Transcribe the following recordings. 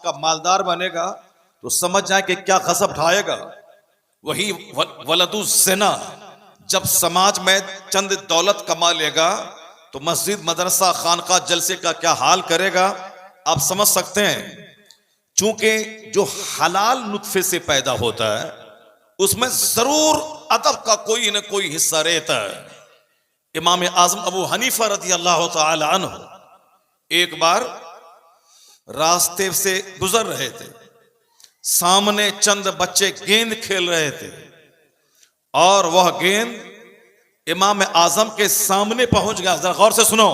का मालदार बनेगा तो समझ जाए कि क्या गजब ढाएगा। वही वलदु ज़िना जब समाज में चंद दौलत कमा लेगा तो मस्जिद मदरसा खानका जलसे का क्या हाल करेगा आप समझ सकते हैं। चूंकि जो हलाल नुत्फे से पैदा होता है उसमें जरूर अदब का कोई न कोई हिस्सा रहता है। इमाम आजम अबू हनीफा रज़ी अल्लाह तआला अन्हु एक बार रास्ते से गुजर रहे थे, सामने चंद बच्चे गेंद खेल रहे थे और वह गेंद इमाम आजम के सामने पहुंच गया। जरा गौर से सुनो,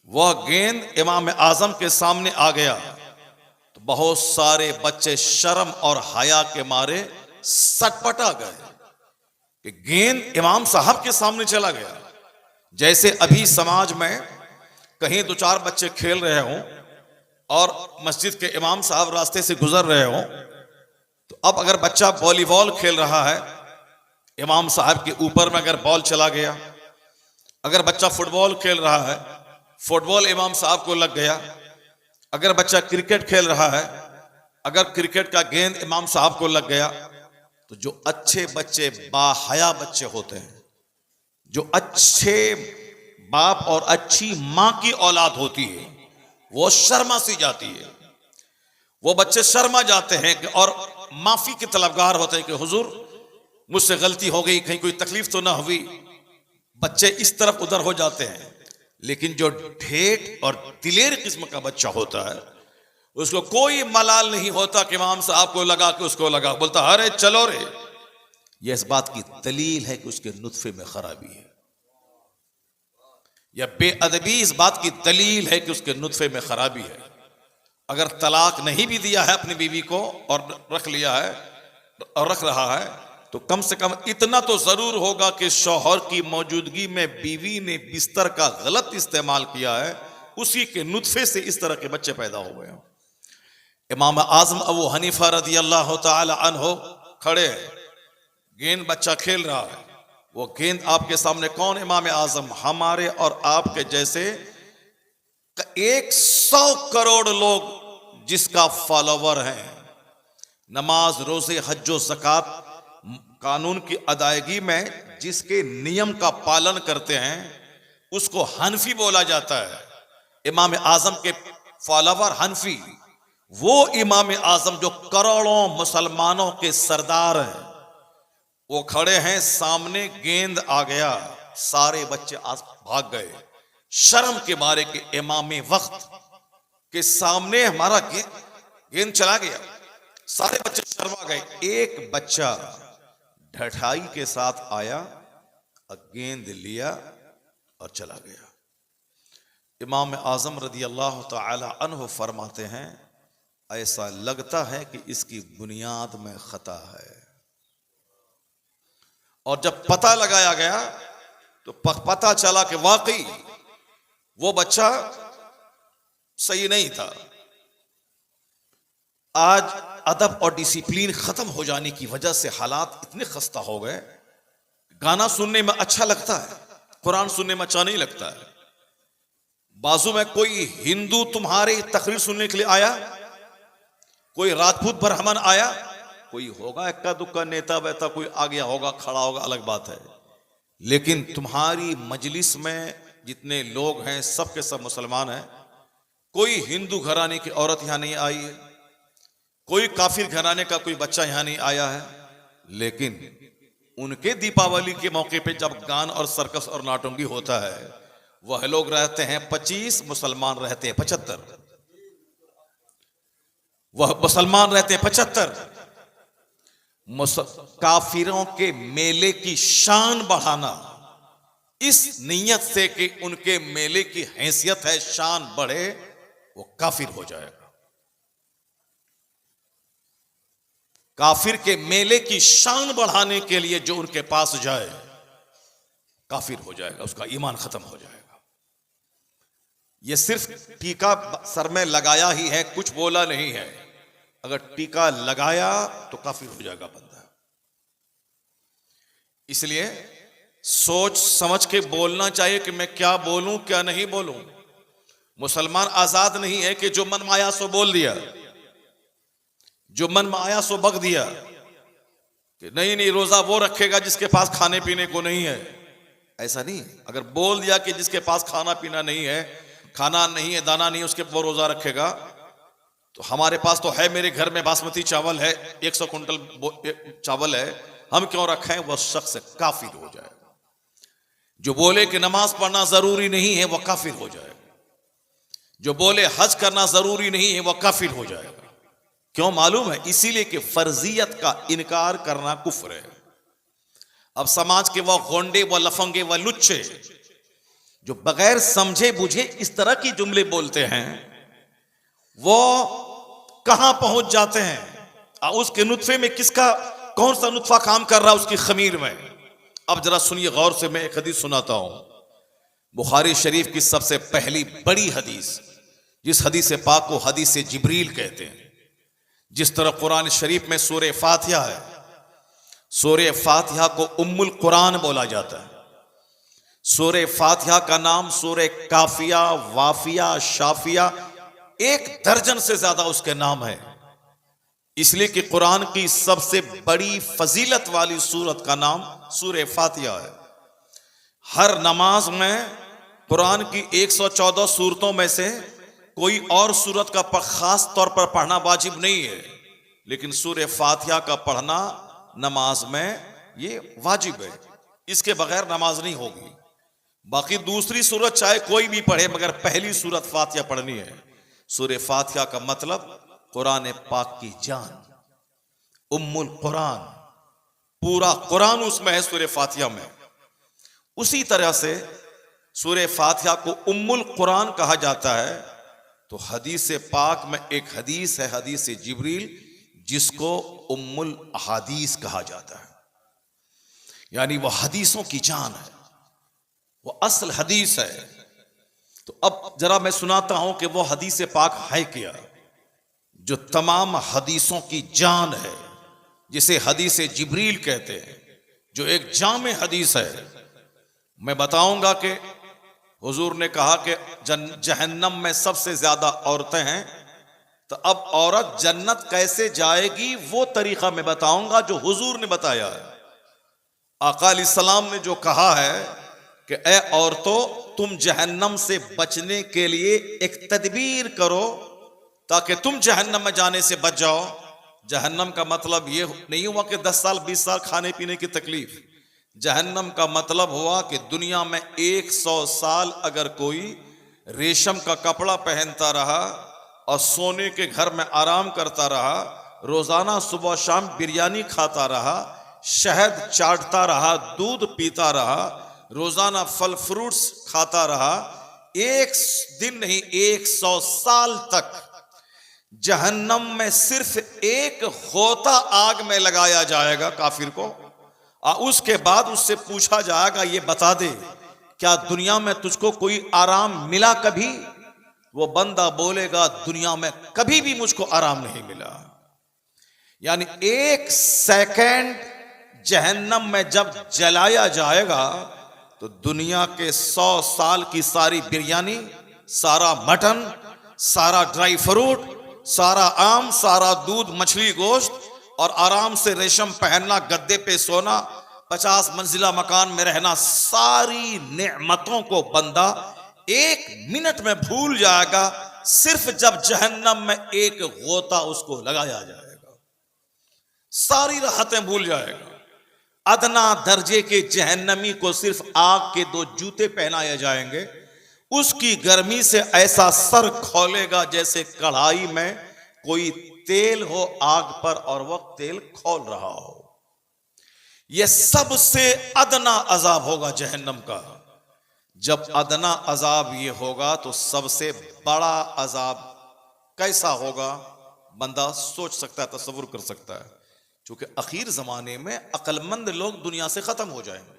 वह गेंद इमाम आजम के सामने आ गया तो बहुत सारे बच्चे शर्म और हया के मारे सटपटा गए कि गेंद इमाम साहब के सामने चला गया। जैसे अभी समाज में कहीं दो चार बच्चे खेल रहे हों और मस्जिद के इमाम साहब रास्ते से गुजर रहे हों, तो अब अगर बच्चा वॉलीबॉल खेल रहा है, इमाम साहब के ऊपर में अगर बॉल चला गया, अगर बच्चा फुटबॉल खेल रहा है, फुटबॉल इमाम साहब को लग गया, अगर बच्चा क्रिकेट खेल रहा है, अगर क्रिकेट का गेंद इमाम साहब को लग गया, तो जो अच्छे बच्चे बाहया बच्चे होते हैं, जो अच्छे बाप और अच्छी मां की औलाद होती है, वो शर्मा सी जाती है। वो बच्चे शर्मा जाते हैं और माफी के तलबगार होते हैं कि हुजूर मुझसे गलती हो गई, कहीं कोई तकलीफ तो ना हुई। बच्चे इस तरफ उधर हो जाते हैं। लेकिन जो ढेठ और दिलेर किस्म का बच्चा होता है उसको कोई मलाल नहीं होता कि इमाम साहब को लगा कि उसको लगा, बोलता अरे चलो रे। यह इस बात की दलील है कि उसके नुत्फे में खराबी है। यह बेअदबी इस बात की दलील है कि उसके नुत्फे में खराबी है। अगर तलाक नहीं भी दिया है अपनी बीवी को और रख लिया है और रख रहा है, तो कम से कम इतना तो जरूर होगा कि शौहर की मौजूदगी में बीवी ने बिस्तर का गलत इस्तेमाल किया है, उसी के नुत्फे से इस तरह के बच्चे पैदा हो गए। इमाम आजम अबू हनीफा रज़ी अल्लाह तआला अन्हु खड़े हैं, गेंद बच्चा खेल रहा है, वो गेंद आपके सामने कौन? इमाम आजम। हमारे और आपके जैसे 100 करोड़ लोग जिसका फॉलोवर है, नमाज रोजे हज्जो ज़कात कानून की अदायगी में जिसके नियम का पालन करते हैं, उसको हनफी बोला जाता है। इमाम आजम के फॉलोवर हनफी, वो इमाम आजम जो करोड़ों मुसलमानों के सरदार हैं, वो खड़े हैं सामने, गेंद आ गया, सारे बच्चे भाग गए शर्म के मारे कि इमाम वक्त के सामने हमारा गेंद चला गया। सारे बच्चे शर्मा गए। एक बच्चा ढठाई के साथ आया और गेंद लिया और चला गया। इमाम आजम रज़ी अल्लाह तआला अन्हु फरमाते हैं, ऐसा लगता है कि इसकी बुनियाद में खता है। और जब पता लगाया गया तो पता चला कि वाकई वो बच्चा सही नहीं था। आज अदब और डिसिप्लिन खत्म हो जाने की वजह से हालात इतने खस्ता हो गए, गाना सुनने में अच्छा लगता है, कुरान सुनने में अच्छा नहीं लगता है। बाजू में कोई हिंदू तुम्हारे तकरीर सुनने के लिए आया, कोई राजपूत ब्राह्मण आया, कोई होगा इक्का दुक्का नेता वेता कोई आ गया होगा, खड़ा होगा, अलग बात है। लेकिन तुम्हारी मजलिस में जितने लोग हैं सब के सब मुसलमान हैं। कोई हिंदू घराने की औरत यहां नहीं आई है, कोई काफिर घराने का कोई बच्चा यहां नहीं आया है। लेकिन उनके दीपावली के मौके पे जब गान और सर्कस और नाटंगी होता है, वह लोग रहते हैं 25, मुसलमान रहते हैं 75। वह मुसलमान रहते हैं 75। काफिरों के मेले की शान बढ़ाना इस नीयत से कि उनके मेले की हैसियत है, शान बढ़े, वो काफिर हो जाएगा। काफिर के मेले की शान बढ़ाने के लिए जो उनके पास जाए काफिर हो जाएगा, उसका ईमान खत्म हो जाएगा। ये सिर्फ टीका सर में लगाया ही है, कुछ बोला नहीं है। अगर टीका लगाया तो काफिर हो जाएगा बंदा। इसलिए सोच समझ के बोलना चाहिए कि मैं क्या बोलूं क्या नहीं बोलूं। मुसलमान आजाद नहीं है कि जो मन में आया सो बोल दिया, जो मन में आया सो बक दिया कि नहीं नहीं रोजा वो रखेगा जिसके पास खाने पीने को नहीं है। ऐसा नहीं। अगर बोल दिया कि जिसके पास खाना पीना नहीं है, खाना नहीं है, दाना नहीं है, उसके वो रोजा रखेगा, तो हमारे पास तो है, मेरे घर में बासमती चावल है, 100 कुंटल चावल है, हम क्यों रखें, वह शख्स काफिर हो जाएगा। जो बोले कि नमाज पढ़ना जरूरी नहीं है वह काफिर हो जाएगा। जो बोले हज करना जरूरी नहीं है वह काफिर हो जाएगा। क्यों मालूम है? इसीलिए कि फर्जियत का इनकार करना कुफ्र है। अब समाज के वह गोंडे व लफंगे व लुच्चे जो बगैर समझे बुझे इस तरह की जुमले बोलते हैं, वो कहां पहुंच जाते हैं। उसके नुत्फे में किसका कौन सा नुत्फा काम कर रहा है उसकी खमीर में। अब जरा सुनिए गौर से, मैं एक हदीस सुनाता हूं, बुखारी शरीफ की सबसे पहली बड़ी हदीस, जिस हदीस पाक को हदीस जिब्रील कहते हैं। जिस तरह कुरान शरीफ में सूरह फातिहा है, सूरह फातिहा को उम्मुल कुरान बोला जाता है। सूरह फातिहा का नाम सूरह काफिया, वाफिया, शाफिया, 1 दर्जन से ज्यादा उसके नाम है। इसलिए कि कुरान की सबसे बड़ी फजीलत वाली सूरत का नाम सूरह फातिहा है। हर नमाज में कुरान की 114 सूरतों में से कोई और सूरत का खास तौर पर पढ़ना वाजिब नहीं है, लेकिन सूरह फातिहा का पढ़ना नमाज में ये वाजिब है। इसके बगैर नमाज नहीं होगी। बाकी दूसरी सूरत चाहे कोई भी पढ़े, मगर पहली सूरत फातिहा पढ़नी है। सूरह फातिहा का मतलब कुरान पाक की जान, उम्मुल कुरान, पूरा कुरान उसमें है सूरह फातिहा में। उसी तरह से सूरह फातिहा को उम्मुल कुरान कहा जाता है। तो हदीस पाक में एक हदीस है, हदीस जिब्रील, जिसको उम्मुल अहादीस कहा जाता है, यानी वह हदीसों की जान है, वह असल हदीस है। तो अब जरा मैं सुनाता हूं कि वह हदीस पाक है क्या, जो तमाम हदीसों की जान है, जिसे हदीस जिब्रील कहते हैं, जो एक जामे हदीस है। मैं बताऊंगा कि हुजूर ने कहा कि जहन्नम में सबसे ज्यादा औरतें हैं, तो अब औरत जन्नत कैसे जाएगी वो तरीका मैं बताऊंगा जो हुजूर ने बताया है। आका अलैहिस्सलाम ने जो कहा है कि ए औरतों, तुम जहन्नम से बचने के लिए एक तदबीर करो ताकि तुम जहन्नम में जाने से बच जाओ। जहन्नम का मतलब ये नहीं हुआ कि 10 साल 20 साल खाने पीने की तकलीफ। जहन्नम का मतलब हुआ कि दुनिया में 100 साल अगर कोई रेशम का कपड़ा पहनता रहा और सोने के घर में आराम करता रहा, रोजाना सुबह शाम बिरयानी खाता रहा, शहद चाटता रहा, दूध पीता रहा, रोजाना फल फ्रूट्स खाता रहा, एक दिन नहीं 100 साल तक जहन्नम में सिर्फ एक होता आग में लगाया जाएगा काफिर को, और उसके बाद उससे पूछा जाएगा ये बता दे क्या दुनिया में तुझको कोई आराम मिला कभी? वो बंदा बोलेगा दुनिया में कभी भी मुझको आराम नहीं मिला। यानी 1 सेकंड जहन्नम में जब जलाया जाएगा तो दुनिया के 100 साल की सारी बिरयानी, सारा मटन, सारा ड्राई फ्रूट, सारा आम, सारा दूध, मछली, गोश्त और आराम से रेशम पहनना, गद्दे पे सोना, 50 मंजिला मकान में रहना, सारी नेमतों को बंदा 1 मिनट में भूल जाएगा, सिर्फ जब जहन्नम में एक गोता उसको लगाया जाएगा। सारी राहतें भूल जाएगा। अदना दर्जे के जहन्नमी को सिर्फ आग के 2 जूते पहनाए जाएंगे, उसकी गर्मी से ऐसा सर खोलेगा जैसे कढ़ाई में कोई तेल हो आग पर और वह तेल खोल रहा हो। यह सबसे अदना अजाब होगा जहन्नम का। जब अदना अजाब ये होगा तो सबसे बड़ा अजाब कैसा होगा बंदा सोच सकता है, तसव्वुर कर सकता है। क्योंकि आखिर जमाने में अक्लमंद लोग दुनिया से खत्म हो जाएंगे,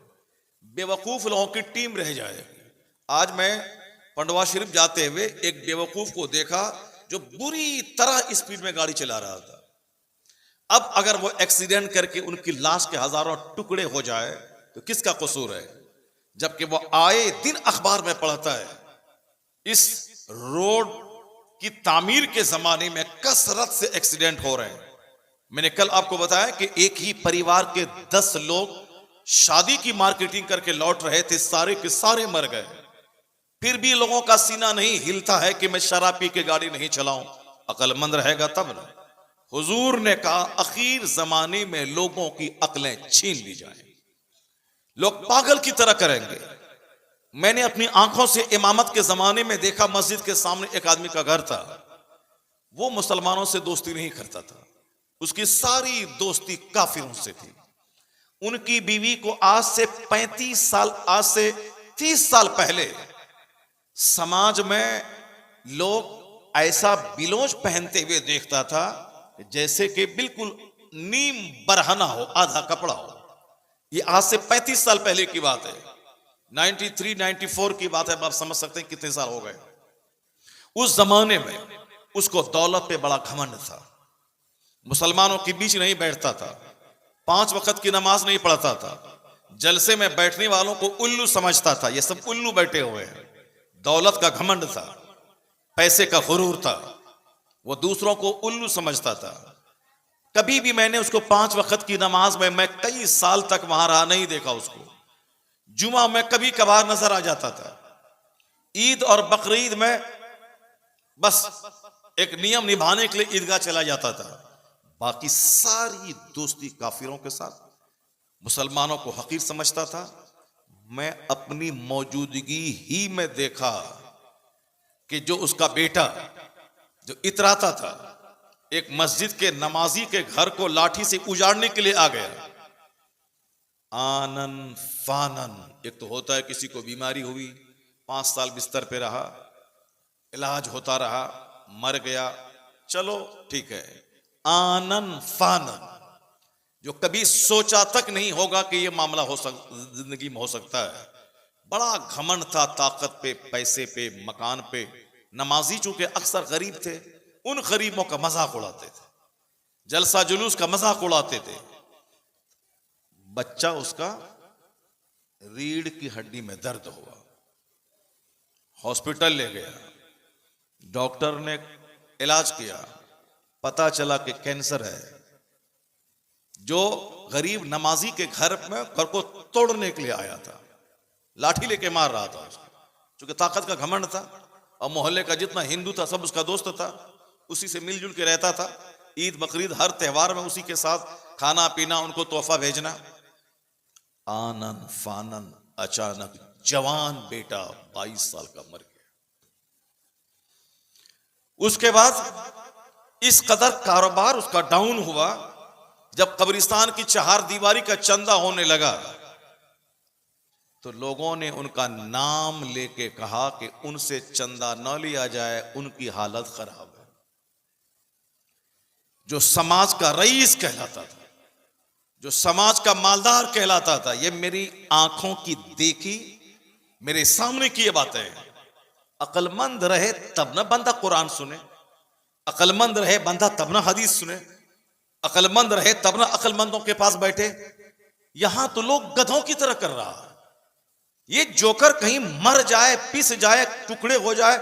बेवकूफ लोगों की टीम रह जाएगी। आज मैं पंडवा शरीफ जाते हुए एक बेवकूफ को देखा जो बुरी तरह स्पीड में गाड़ी चला रहा था। अब अगर वो एक्सीडेंट करके उनकी लाश के हजारों टुकड़े हो जाए तो किसका कसूर है? जबकि वो आए दिन अखबार में पढ़ता है इस रोड की तामीर के जमाने में कसरत से एक्सीडेंट हो रहे हैं। मैंने कल आपको बताया कि एक ही परिवार के 10 लोग शादी की मार्केटिंग करके लौट रहे थे, सारे के सारे मर गए। फिर भी लोगों का सीना नहीं हिलता है कि मैं शराब पी के गाड़ी नहीं चलाऊं। अक्लमंद रहेगा तब ना। हुजूर ने कहा आखिर जमाने में लोगों की अक्लें छीन ली जाए, लोग पागल की तरह करेंगे। मैंने अपनी आंखों से इमामत के जमाने में देखा, मस्जिद के सामने एक आदमी का घर था, वो मुसलमानों से दोस्ती नहीं करता था, उसकी सारी दोस्ती काफिरों से थी। उनकी बीवी को आज से 35 साल, आज से 30 साल पहले समाज में लोग ऐसा बिलोज पहनते हुए देखता था जैसे कि बिल्कुल नीम बरहना हो, आधा कपड़ा हो। ये आज से 35 साल पहले की बात है, 93, 94 की बात है। आप समझ सकते हैं कितने साल हो गए। उस जमाने में उसको दौलत पे बड़ा घमंड था, मुसलमानों के बीच नहीं बैठता था, 5 वक्त की नमाज नहीं पढ़ता था, जलसे में बैठने वालों को उल्लू समझता था, ये सब उल्लू बैठे हुए हैं। दौलत का घमंड था, पैसे का गुरूर था, वो दूसरों को उल्लू समझता था। कभी भी मैंने उसको 5 वक्त की नमाज में, मैं कई साल तक वहां रहा, नहीं देखा उसको। जुमा में कभी कभार नजर आ जाता था, ईद और बकरीद में बस एक नियम निभाने के लिए ईदगाह चला जाता था। बाकी सारी दोस्ती काफिरों के साथ, मुसलमानों को हकीर समझता था। मैं अपनी मौजूदगी ही में देखा कि जो उसका बेटा जो इतराता था, एक मस्जिद के नमाजी के घर को लाठी से उजाड़ने के लिए आ गया। आनन फानन, एक तो होता है किसी को बीमारी हुई, 5 साल बिस्तर पे रहा, इलाज होता रहा, मर गया, चलो ठीक है। आनन फानन, जो कभी सोचा तक नहीं होगा कि यह मामला जिंदगी में हो सकता है। बड़ा घमंड था ताकत पे, पैसे पे, मकान पे। नमाजी चूंकि अक्सर गरीब थे, उन गरीबों का मजाक उड़ाते थे, जलसा जुलूस का मजाक उड़ाते थे। बच्चा उसका रीढ़ की हड्डी में दर्द हुआ, हॉस्पिटल ले गया, डॉक्टर ने इलाज किया, पता चला कि कैंसर है। जो गरीब नमाजी के घर में घर को तोड़ने के लिए आया था, लाठी लेके मार रहा था उसको, क्योंकि ताकत का घमंड था। और मोहल्ले का जितना हिंदू था सब उसका दोस्त था, उसी से मिलजुल के रहता था। ईद बकरीद हर त्योहार में उसी के साथ खाना पीना, उनको तोहफा भेजना। आनन फानन, अचानक जवान बेटा 22 साल का मर गया। उसके बाद इस कदर कारोबार उसका डाउन हुआ, जब कब्रिस्तान की 4 दीवारी का चंदा होने लगा तो लोगों ने उनका नाम लेके कहा कि उनसे चंदा न लिया जाए, उनकी हालत खराब है। जो समाज का रईस कहलाता था, जो समाज का मालदार कहलाता था, ये मेरी आंखों की देखी, मेरे सामने की ये बातें हैं। अक्लमंद रहे तब ना बंदा कुरान सुने, अक्लमंद रहे बंदा तब ना हदीस सुने, अक्लमंद रहे तब ना अक्लमंदों के पास बैठे। यहां तो लोग गधों की तरह कर रहा है। ये जोकर कहीं मर जाए, पिस जाए, टुकड़े हो जाए,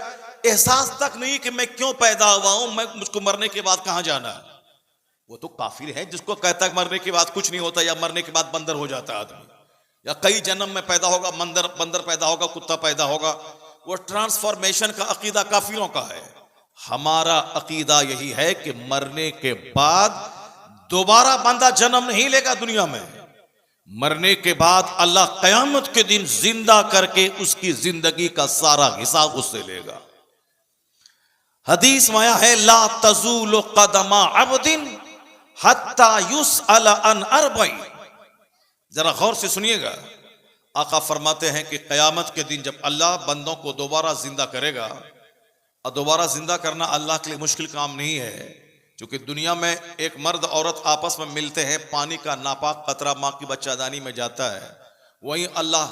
एहसास तक नहीं कि मैं क्यों पैदा हुआ हूं, मैं मुझको मरने के बाद कहां जाना है। वो तो काफिर है जिसको कहता है मरने के बाद कुछ नहीं होता, या मरने के बाद बंदर हो जाता है आदमी, या कई जन्म में पैदा होगा, बंदर पैदा होगा, कुत्ता पैदा होगा। वो ट्रांसफॉर्मेशन का अकीदा काफिरों का है। हमारा अकीदा यही है कि मरने के बाद दोबारा बंदा जन्म नहीं लेगा दुनिया में। मरने के बाद अल्लाह कयामत के दिन जिंदा करके उसकी जिंदगी का सारा हिसाब उससे लेगा। हदीस में आया है, ला तज़ूलु क़दमा अब्दिन हत्ता युसअल अन अर्बईन। जरा गौर से सुनिएगा, आका फरमाते हैं कि कयामत के दिन जब अल्लाह बंदों को दोबारा जिंदा करेगा, और दोबारा जिंदा करना अल्लाह के लिए मुश्किल काम नहीं है, क्योंकि दुनिया में एक मर्द औरत आपस में मिलते हैं, पानी का नापाक कतरा माँ की बच्चादानी में जाता है, वहीं अल्लाह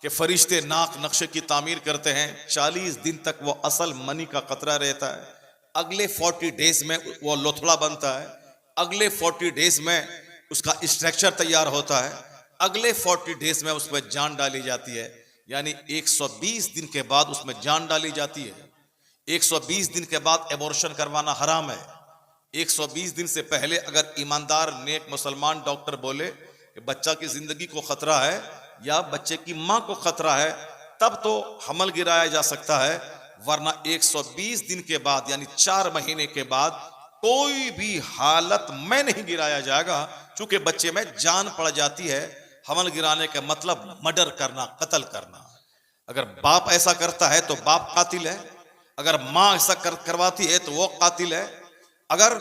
के फरिश्ते नाक नक्शे की तामीर करते हैं, 40 दिन तक वो असल मनी का कतरा रहता है, अगले 40 डेज में वो लोथड़ा बनता है, अगले 40 डेज में उसका स्ट्रक्चर तैयार होता है, अगले 40 डेज में उसमें जान डाली जाती है, यानी 120 दिन के बाद उसमें जान डाली जाती है। 120 दिन के बाद एबॉर्शन करवाना हराम है। 120 दिन से पहले अगर ईमानदार नेक मुसलमान डॉक्टर बोले कि बच्चा की जिंदगी को खतरा है या बच्चे की मां को खतरा है, तब तो हमल गिराया जा सकता है, वरना 120 दिन के बाद यानी 4 महीने के बाद कोई भी हालत में नहीं गिराया जाएगा, क्योंकि बच्चे में जान पड़ जाती है। हमल गिराने का मतलब मर्डर करना, कत्ल करना। अगर बाप ऐसा करता है तो बाप कातिल है, अगर मां ऐसा करवाती है तो वो कातिल है, अगर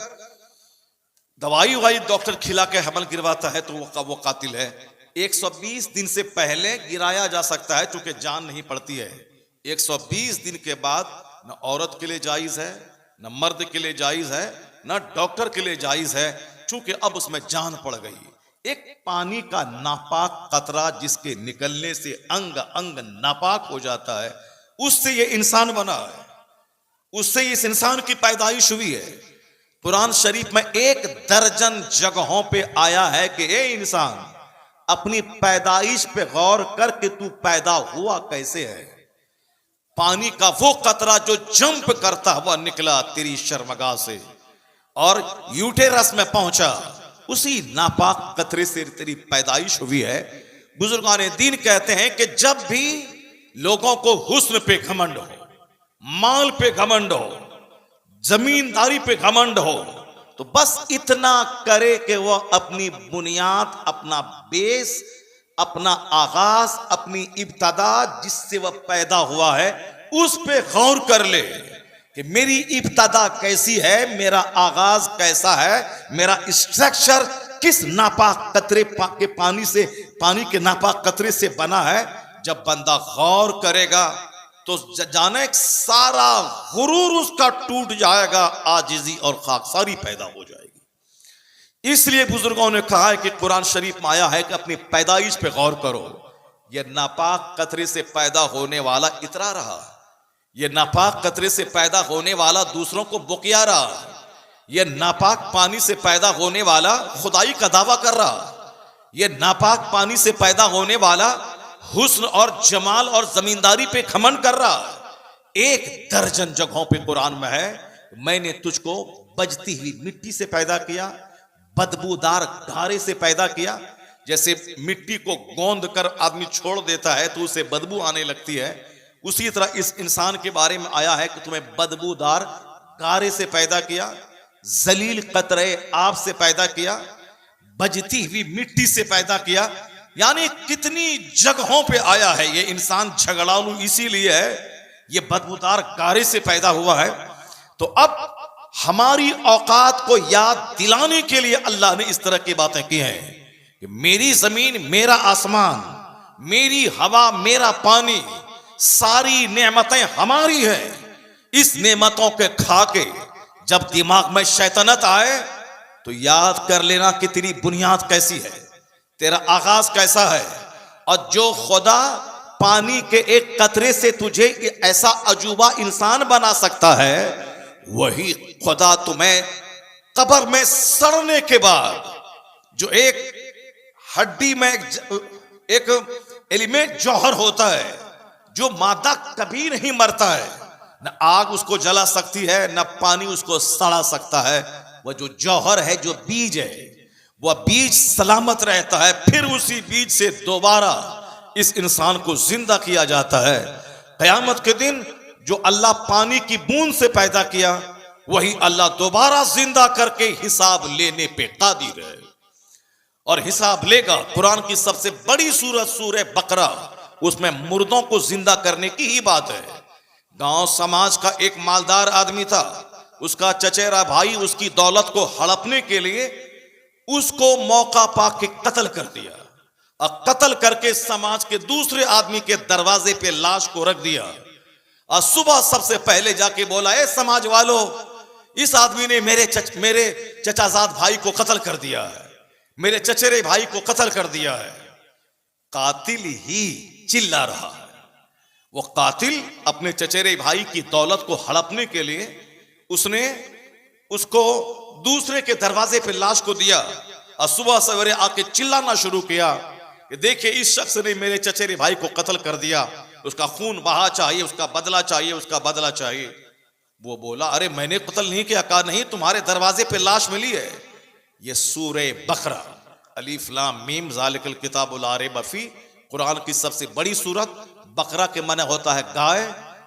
दवाई वाई डॉक्टर खिला के हमल गिरवाता है तो वो कातिल है। 120 दिन से पहले गिराया जा सकता है क्योंकि जान नहीं पड़ती है। 120 दिन के बाद न औरत के लिए जायज है, न मर्द के लिए जायज है, न डॉक्टर के लिए जायज है, क्योंकि अब उसमें जान पड़ गई। एक पानी का नापाक कतरा जिसके निकलने से अंग अंग नापाक हो जाता है, उससे ये इंसान बना है, उससे इस इंसान की पैदाइश हुई है। कुरान शरीफ में 1 दर्जन जगहों पे आया है कि ए इंसान, अपनी पैदाइश पे गौर कर कि तू पैदा हुआ कैसे है। पानी का वो कतरा जो जंप करता हुआ निकला तेरी शर्मगाह से और यूटेरस में पहुंचा, उसी नापाक कतरे से तेरी पैदाइश हुई है। बुजुर्गान दीन कहते हैं कि जब भी लोगों को हुस्न पे घमंड हो, माल पे घमंड हो, जमींदारी पे घमंड हो, तो बस इतना करे कि वह अपनी बुनियाद, अपना बेस, अपना आगाज, अपनी इब्तदा जिससे वह पैदा हुआ है उस पे गौर कर ले कि मेरी इब्तदा कैसी है, मेरा आगाज कैसा है, मेरा स्ट्रक्चर किस नापाक कतरे के पानी के नापाक कतरे से बना है। जब बंदा गौर करेगा तो जाने सारा गुरूर उसका टूट जाएगा, आजिजी और खाकसारी पैदा हो जाएगी। इसलिए बुजुर्गों ने कहा है कि कुरान शरीफ में आया है कि अपनी पैदाइश पे गौर करो। यह नापाक कतरे से पैदा होने वाला इतरा रहा, यह नापाक कतरे से पैदा होने वाला दूसरों को बुकिया रहा, यह नापाक पानी से पैदा होने वाला खुदाई का दावा कर रहा, यह नापाक पानी से पैदा होने वाला हुस्न और जमाल और जमींदारी पे घमंड कर रहा। 1 दर्जन जगहों पे कुरान में है, मैंने तुझको बजती हुई मिट्टी से पैदा किया, बदबूदार गारे से पैदा किया। जैसे मिट्टी को गोंद कर आदमी छोड़ देता है तो उसे बदबू आने लगती है, उसी तरह इस इंसान के बारे में आया है कि तुम्हें बदबूदार गारे से पैदा किया, जलील कतरे आप से पैदा किया, बजती हुई मिट्टी से पैदा किया। यानी कितनी जगहों पे आया है। ये इंसान झगड़ालू इसीलिए है, ये बदबूदार गारे से पैदा हुआ है। तो अब हमारी औकात को याद दिलाने के लिए अल्लाह ने इस तरह की बातें की हैं कि मेरी जमीन, मेरा आसमान, मेरी हवा, मेरा पानी, सारी नेमतें हमारी हैं। इस नेमतों के खा के जब दिमाग में शैतानत आए तो याद कर लेना कि तेरी बुनियाद कैसी है, तेरा आगाज कैसा है। और जो खुदा पानी के एक कतरे से तुझे ऐसा अजूबा इंसान बना सकता है, वही खुदा तुम्हें कब्र में सड़ने के बाद जो एक हड्डी में एक एलिमेंट जौहर होता है, जो मादा कभी नहीं मरता है, न आग उसको जला सकती है, न पानी उसको सड़ा सकता है, वह जो जौहर है, जो बीज है, वह बीज सलामत रहता है। फिर उसी बीज से दोबारा इस इंसान को जिंदा किया जाता है। कयामत के दिन जो अल्लाह पानी की बूंद से पैदा किया, वही अल्लाह दोबारा जिंदा करके हिसाब लेने पे कादिर है और हिसाब लेगा। कुरान की सबसे बड़ी सूरत सूरह बकरा, उसमें मुर्दों को जिंदा करने की ही बात है। गांव समाज का एक मालदार आदमी था, उसका चचेरा भाई उसकी दौलत को हड़पने के लिए उसको मौका पाके कत्ल कर दिया और कत्ल करके समाज के दूसरे आदमी के दरवाजे पे लाश को रख दिया। और सुबह सबसे पहले जाके बोला, ए समाज वालों, इस आदमी ने मेरे चचाजाद भाई को कत्ल कर दिया है, मेरे चचेरे भाई को कत्ल कर दिया है। कातिल ही चिल्ला रहा है। वो कातिल अपने चचेरे भाई की दौलत को हड़पने के लिए उसने उसको दूसरे के दरवाजे पे लाश को दिया और सुबह सवेरे आके चिल्लाना शुरू किया कि देखिए इस शख्स ने मेरे चचेरे भाई को कत्ल कर दिया, उसका खून बहा चाहिए, उसका बदला चाहिए, उसका बदला चाहिए। वो बोला, अरे मैंने कत्ल नहीं किया। कहा नहीं, तुम्हारे दरवाजे पे लाश मिली है। ये सूरे बकरा, अलीफ लाम मीम ज़ालिकल किताबुल ला रैब फीह, कुरान की सबसे बड़ी सूरत। बकरा के माने होता है गाय।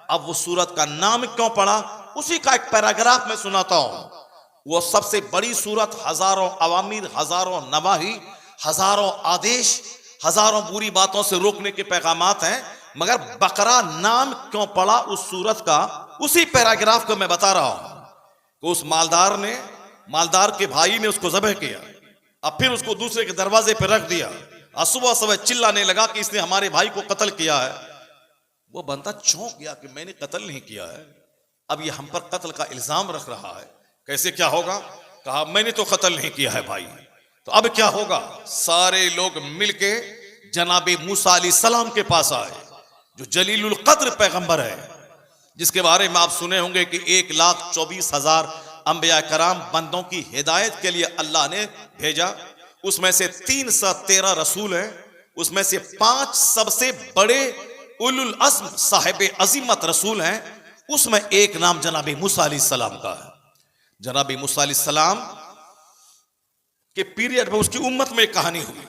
अब वो सूरत का नाम क्यों पड़ा, उसी का एक पैराग्राफ में सुनाता हूं। वो सबसे बड़ी सूरत, हजारों अवामिर, हजारों नवाही, हजारों आदेश, हजारों बुरी बातों से रोकने के पैगामात हैं, मगर बकरा नाम क्यों पड़ा उस सूरत का, उसी पैराग्राफ को मैं बता रहा हूं। तो उस मालदार के भाई ने उसको ज़बह किया, अब फिर उसको दूसरे के दरवाजे पर रख दिया, और सुबह सुबह चिल्लाने लगा कि इसने हमारे भाई को कत्ल किया है। वो बंदा चौंक गया कि मैंने कत्ल नहीं किया है, अब ये हम पर कत्ल का इल्जाम रख रहा है, कैसे क्या होगा। कहा मैंने तो कत्ल नहीं किया है भाई। तो अब क्या होगा। सारे लोग मिलके जनाबे मूसा अलैहिस्सलाम के पास आए, जो जलीलुल कद्र पैगंबर है, जिसके बारे में आप सुने होंगे कि 1,24,000 अंबिया कराम बंदों की हिदायत के लिए अल्लाह ने भेजा। उसमें से 313 रसूल हैं, उसमें से 5 सबसे बड़े उलुल अज़्म साहिब अजीमत रसूल हैं। उसमें एक नाम जनाबी मूसा अलैहिस्सलाम का है। जनाबी मूसा अलैहिस्सलाम के पीरियड में उसकी उम्मत में एक कहानी हुई।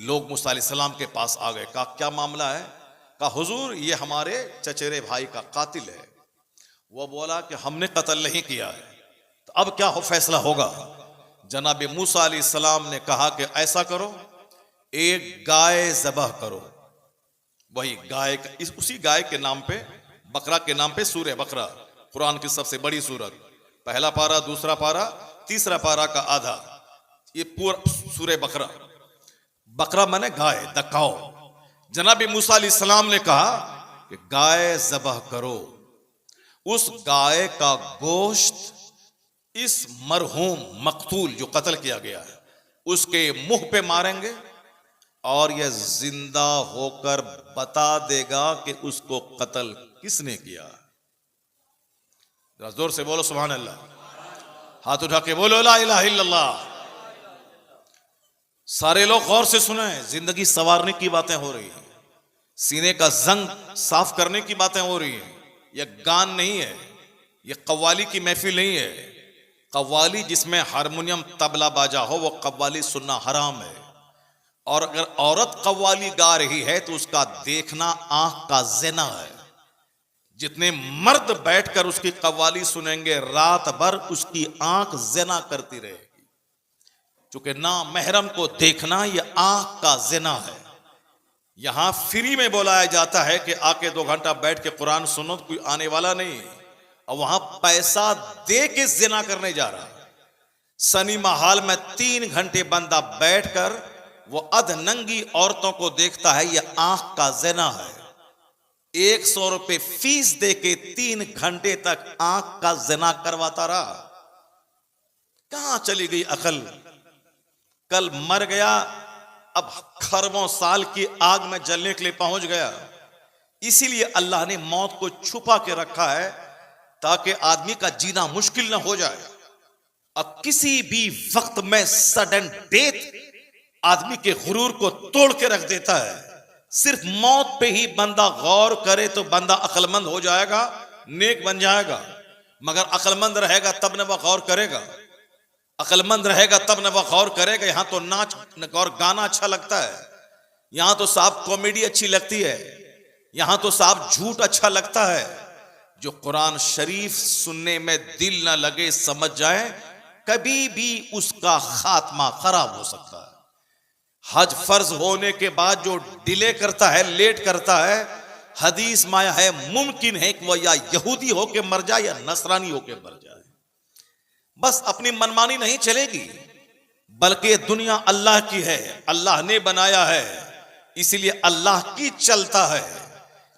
लोग मूसा अलैहिस्सलाम के पास आ गए, कहा क्या मामला है। कहा हुजूर ये हमारे चचेरे भाई का कातिल है। वो बोला कि हमने कत्ल नहीं किया है, तो अब क्या फैसला होगा। जनाब मूसा अलैहिस्सलाम ने कहा कि ऐसा करो, एक गाय ज़बह करो। वही गाय का, उसी गाय के नाम पे, बकरा के नाम पे सूरह बकरा, कुरान की सबसे बड़ी सूरत, पहला पारा, दूसरा पारा, तीसरा पारा का आधा, ये पूरा सूरह बकरा। बकरा माने गाय, द काउ। जनाब मूसा अलैहिस्सलाम ने कहा कि गाय ज़बह करो, उस गाय का गोश्त इस मरहूम मकतूल जो कत्ल किया गया है उसके मुंह पे मारेंगे, और यह जिंदा होकर बता देगा कि उसको कत्ल किसने किया। जरा जोर से बोलो सुभान अल्लाह, हाथ उठा के बोलो ला इलाहा इल्लल्लाह। सारे लोग गौर से सुने, जिंदगी संवारने की बातें हो रही हैं, सीने का जंग साफ करने की बातें हो रही हैं। यह गान नहीं है, यह कव्वाली की महफिल नहीं है। कव्वाली जिसमें हारमोनियम तबला बाजा हो, वो कव्वाली सुनना हराम है। और अगर औरत कव्वाली गा रही है तो उसका देखना आंख का ज़िना है। जितने मर्द बैठकर उसकी कव्वाली सुनेंगे, रात भर उसकी आंख ज़िना करती रहेगी, क्योंकि ना महरम को देखना यह आंख का ज़िना है। यहां फ्री में बुलाया जाता है कि आके 2 घंटा बैठ के कुरान सुनो, तो कोई आने वाला नहीं, और वहां पैसा दे के जिना करने जा रहा है। सिनेमा हॉल में 3 घंटे बंदा बैठकर वो अधनंगी औरतों को देखता है, यह आंख का जिना है। 100 रुपए फीस दे के 3 घंटे तक आंख का जिना करवाता रहा। कहां चली गई अकल। कल मर गया, अब खरबों साल की आग में जलने के लिए पहुंच गया। इसीलिए अल्लाह ने मौत को छुपा के रखा है, ताकि आदमी का जीना मुश्किल ना हो जाए। और किसी भी वक्त में सडन डेथ आदमी के गुरूर को तोड़ के रख देता है। सिर्फ मौत पे ही बंदा गौर करे तो बंदा अक्लमंद हो जाएगा, नेक बन जाएगा। मगर अक्लमंद रहेगा तब न वह गौर करेगा, अक्लमंद रहेगा तब न वह गौर करेगा। यहां तो नाच और गाना अच्छा लगता है, यहां तो साहब कॉमेडी अच्छी लगती है, यहां तो साहब झूठ अच्छा लगता है। जो कुरान शरीफ सुनने में दिल ना लगे, समझ जाए, कभी भी उसका खात्मा खराब हो सकता है। हज फर्ज होने के बाद जो डिले करता है, लेट करता है, हदीस में आया है मुमकिन है कि वह या यहूदी होके मर जाए या नसरानी होके मर जाए। बस अपनी मनमानी नहीं चलेगी, बल्कि दुनिया अल्लाह की है, अल्लाह ने बनाया है, इसीलिए अल्लाह की चलता है।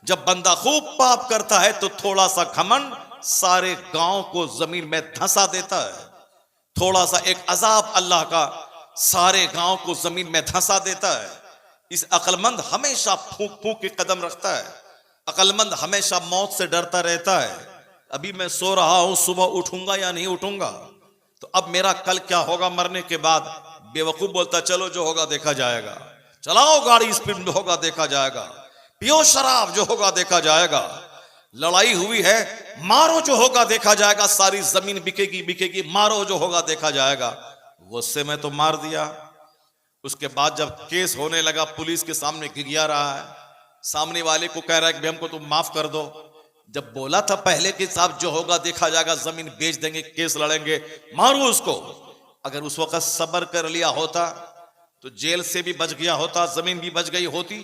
जब बंदा खूब पाप करता है तो थोड़ा सा घमंड सारे गांव को जमीन में धंसा देता है। थोड़ा सा एक अजाब अल्लाह का सारे गांव को जमीन में धंसा देता है। इस अक्लमंद हमेशा फूंक फूंक के कदम रखता है, अक्लमंद हमेशा मौत से डरता रहता है। अभी मैं सो रहा हूं, सुबह उठूंगा या नहीं उठूंगा, तो अब मेरा कल क्या होगा मरने के बाद। बेवकूफ बोलता चलो जो होगा देखा जाएगा, चलाओ गाड़ी स्पीड में होगा देखा जाएगा, पियो शराब जो होगा देखा जाएगा। लड़ाई हुई है, मारो जो होगा देखा जाएगा, सारी जमीन बिकेगी बिकेगी, मारो जो होगा देखा जाएगा। गुस्से में तो मार दिया। उसके बाद जब केस होने लगा, पुलिस के सामने गिड़गिड़ा रहा है, सामने वाले को कह रहा है कि हमको तुम माफ कर दो। जब बोला था पहले कि साहब जो होगा देखा जाएगा, जमीन बेच देंगे, केस लड़ेंगे, मारो उसको। अगर उस वक्त सब्र कर लिया होता तो जेल से भी बच गया होता, जमीन भी बच गई होती।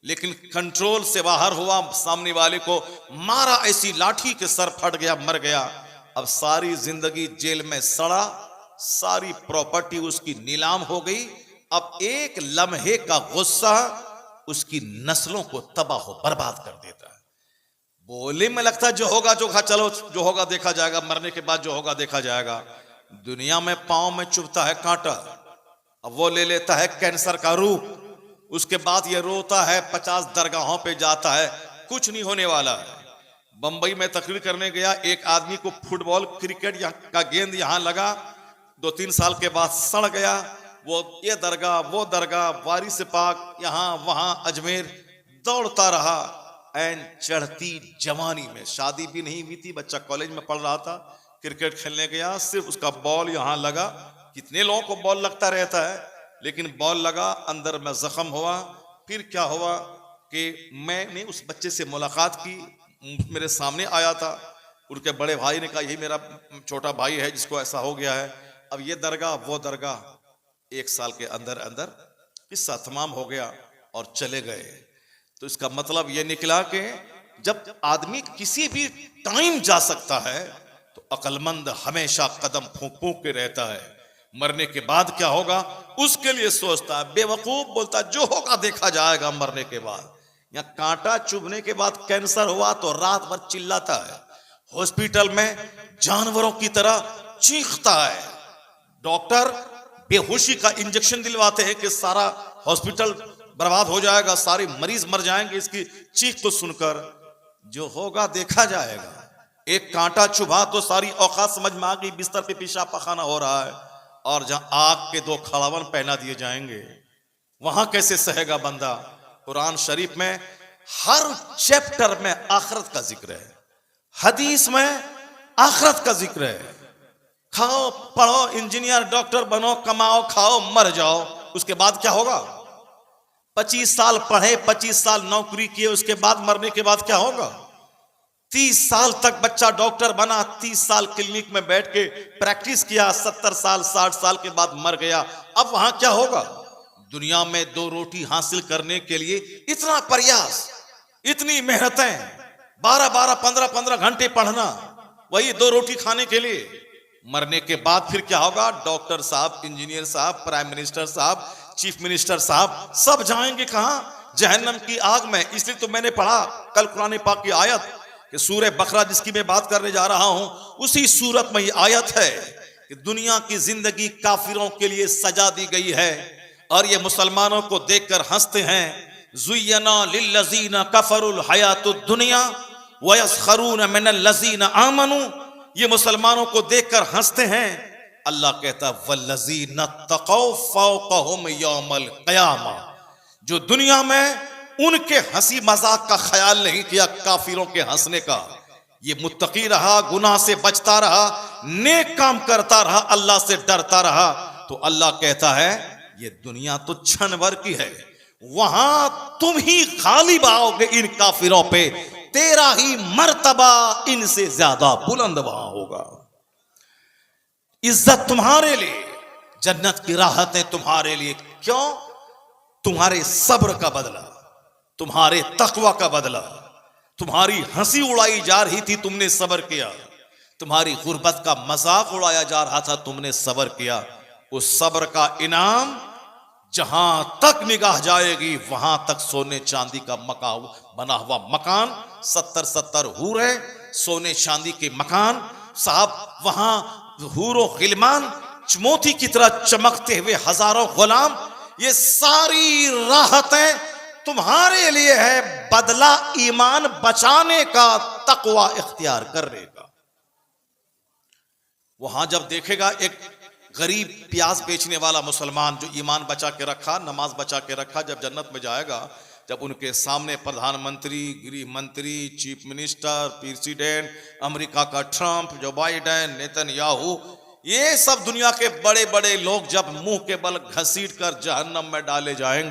लेकिन कंट्रोल से बाहर हुआ, सामने वाले को मारा ऐसी लाठी के सर फट गया, मर गया। अब सारी जिंदगी जेल में सड़ा, सारी प्रॉपर्टी उसकी नीलाम हो गई। अब एक लम्हे का गुस्सा उसकी नस्लों को तबाह बर्बाद कर देता है। बोले में लगता है जो होगा जो चलो जो होगा देखा जाएगा, मरने के बाद जो होगा देखा जाएगा। दुनिया में पांव में चुभता है कांटा, अब वो ले लेता है कैंसर का रूप। उसके बाद ये रोता है, 50 दरगाहों पे जाता है, कुछ नहीं होने वाला है। बंबई में तकरीर करने गया, एक आदमी को फुटबॉल क्रिकेट का गेंद यहां लगा, 2-3 साल के बाद सड़ गया। वो ये दरगाह वो दरगाह, वारिस पाक यहाँ वहां अजमेर, दौड़ता रहा। एन चढ़ती जवानी में, शादी भी नहीं हुई थी, बच्चा कॉलेज में पढ़ रहा था, क्रिकेट खेलने गया, सिर्फ उसका बॉल यहां लगा। कितने लोगों को बॉल लगता रहता है, लेकिन बॉल लगा, अंदर में जख्म हुआ। फिर क्या हुआ कि मैंने उस बच्चे से मुलाकात की, मेरे सामने आया था। उनके बड़े भाई ने कहा यही मेरा छोटा भाई है जिसको ऐसा हो गया है। अब ये दरगाह वो दरगाह, 1 साल के अंदर अंदर किस्सा तमाम हो गया और चले गए। तो इसका मतलब ये निकला कि जब आदमी किसी भी टाइम जा सकता है तो अक्लमंद हमेशा कदम फूंक फूंक के रहता है। मरने के बाद क्या होगा उसके लिए सोचता है। बेवकूफ बोलता है जो होगा देखा जाएगा मरने के बाद। या कांटा चुभने के बाद कैंसर हुआ तो रात भर चिल्लाता है, हॉस्पिटल में जानवरों की तरह चीखता है। डॉक्टर बेहोशी का इंजेक्शन दिलवाते हैं कि सारा हॉस्पिटल बर्बाद हो जाएगा, सारे मरीज मर जाएंगे इसकी चीख को सुनकर। जो होगा देखा जाएगा। एक कांटा चुभा तो सारी औकात समझ में आ गई, बिस्तर पे पेशाब पखाना हो रहा है, और जहां आग के 2 खड़ावन पहना दिए जाएंगे वहां कैसे सहेगा बंदा। कुरान शरीफ में हर चैप्टर में आखिरत का जिक्र है, हदीस में आखिरत का जिक्र है। खाओ पढ़ो, इंजीनियर डॉक्टर बनो, कमाओ खाओ मर जाओ, उसके बाद क्या होगा। 25 साल पढ़े, 25 साल नौकरी किए, उसके बाद मरने के बाद क्या होगा। 30 साल तक बच्चा डॉक्टर बना, 30 साल क्लिनिक में बैठ के प्रैक्टिस किया, 70 साल 60 साल के बाद मर गया। अब वहां क्या होगा। दुनिया में 2 रोटी हासिल करने के लिए इतना प्रयास, इतनी मेहनतें, 12-12 15-15 घंटे पढ़ना, वही 2 रोटी खाने के लिए। मरने के बाद फिर क्या होगा। डॉक्टर साहब, इंजीनियर साहब, प्राइम मिनिस्टर साहब, चीफ मिनिस्टर साहब, सब जाएंगे कहां, जहन्नम की आग में। इसलिए तो मैंने पढ़ा कल कुरान पाक की आयत कि सूरह बकरा जिसकी मैं बात करने जा रहा हूं, उसी सूरत में ये आयत है कि दुनिया की जिंदगी काफिरों के लिए सजा दी गई है और ये मुसलमानों को देखकर हंसते हैं। ज़ुय्यना लिल्लज़ीना कफरुल हयातुद दुनिया व यस्खरून मिनल लज़ीना आमनू। ये मुसलमानों को देखकर हंसते हैं। अल्लाह कहता वल्लज़ीना तक़ौ फ़ौक़हुम यौमल क़यामा। जो दुनिया में उनके हंसी मजाक का ख्याल नहीं किया, काफिरों के हंसने का, ये मुत्तकी रहा, गुनाह से बचता रहा, नेक काम करता रहा, अल्लाह से डरता रहा, तो अल्लाह कहता है ये दुनिया तो क्षण भर की है, वहां तुम ही गालिब आओगे इन काफिरों पे, तेरा ही मर्तबा इनसे ज्यादा बुलंद वहां होगा। इज्जत तुम्हारे लिए, जन्नत की राहतें तुम्हारे लिए। क्यों? तुम्हारे सब्र का बदला, तुम्हारे तकवा का बदला। तुम्हारी हंसी उड़ाई जा रही थी, तुमने सब्र किया। तुम्हारी गुर्बत का मजाक उड़ाया जा रहा था, तुमने सब्र किया। उस सब्र का इनाम जहां तक निगाह जाएगी वहां तक सोने चांदी का बना हुआ मकान, 70-70 हूरे, सोने चांदी के मकान साहब, वहां हूरो गिलमान मोती की तरह चमकते हुए हजारों गुलाम। ये सारी राहतें तुम्हारे लिए है, बदला ईमान बचाने का, तकवा इख्तियार करने का। वहां जब देखेगा एक गरीब प्याज बेचने वाला मुसलमान जो ईमान बचा के रखा, नमाज बचा के रखा, जब जन्नत में जाएगा जब उनके सामने प्रधानमंत्री, गृह मंत्री, चीफ मिनिस्टर, प्रेसिडेंट, अमेरिका का ट्रंप, जो बाइडेन, नेतन्याहू, ये सब दुनिया के बड़े बड़े लोग जब मुंह के बल घसीट कर जहन्नम में डाले जाएंगे,